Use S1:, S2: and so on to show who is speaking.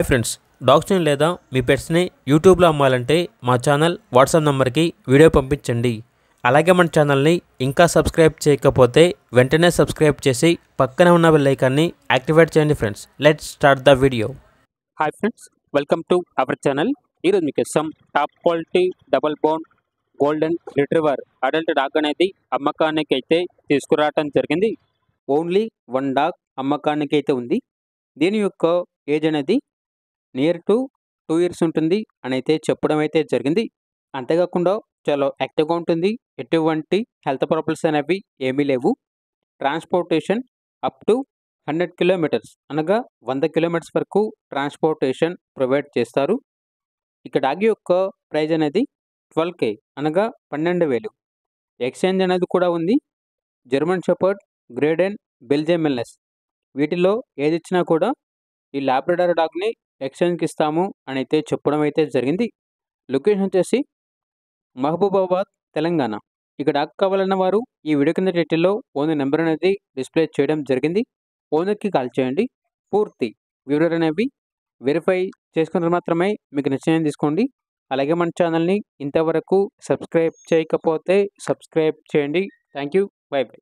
S1: Friends, డాగ్స్ని లేదా మీ పెట్స్ని యూట్యూబ్లో అమ్మాలంటే మా ఛానల్ వాట్సాప్ నెంబర్కి వీడియో పంపించండి. అలాగే మన ఛానల్ని ఇంకా సబ్స్క్రైబ్ చేయకపోతే వెంటనే సబ్స్క్రైబ్ చేసి పక్కనే ఉన్న బెల్ ఐకాన్ని యాక్టివేట్ చేయండి. Friends, let's start the video.
S2: Hi friends, welcome to our channel. ఈరోజు మీకు top quality double bone golden retriever adult dog అనేది అమ్మకానికి అయితే తీసుకురావడం జరిగింది. ఓన్లీ 1 డాగ్ అమ్మకానికి అయితే ఉంది. దీని యొక్క ఏజ్ అనేది నియర్ టు 2 ఇయర్స్ ఉంటుంది అని అయితే చెప్పడం అయితే జరిగింది. అంతేకాకుండా చాలా యాక్టివ్గా ఉంటుంది. ఎటువంటి హెల్త్ ప్రాబ్లమ్స్ అనేవి ఏమీ లేవు. ట్రాన్స్పోర్టేషన్ అప్ టు 100 కిలోమీటర్స్ అనగా 100 కిలోమీటర్స్ వరకు ట్రాన్స్పోర్టేషన్ ప్రొవైడ్ చేస్తారు. ఇక డాగ్ యొక్క ప్రైజ్ అనేది 12K అనగా 12,000. ఎక్స్చేంజ్ అనేది కూడా ఉంది. German shepherd, grade and Belgium Malinois వీటిలో ఏది ఇచ్చినా కూడా ఈ లాబ్రడార్ డాగ్ని ఎక్స్చేంజ్కి ఇస్తాము అని అయితే చెప్పడం అయితే జరిగింది. లొకేషన్ వచ్చేసి మహబూబాబాద్, తెలంగాణ. ఇక డాగ్ కావాలన్న వారు ఈ వీడియో కింద టైటిల్లో ఓనర్ నెంబర్ అనేది డిస్ప్లే చేయడం జరిగింది. ఓనర్కి కాల్ చేయండి. పూర్తి వివరాలు అనేవి వెరిఫై చేసుకున్న మాత్రమే మీకు నచ్చిన తీసుకోండి. అలాగే మన ఛానల్ని ఇంతవరకు సబ్స్క్రైబ్ చేయకపోతే సబ్స్క్రైబ్ చేయండి. Thank you. By by.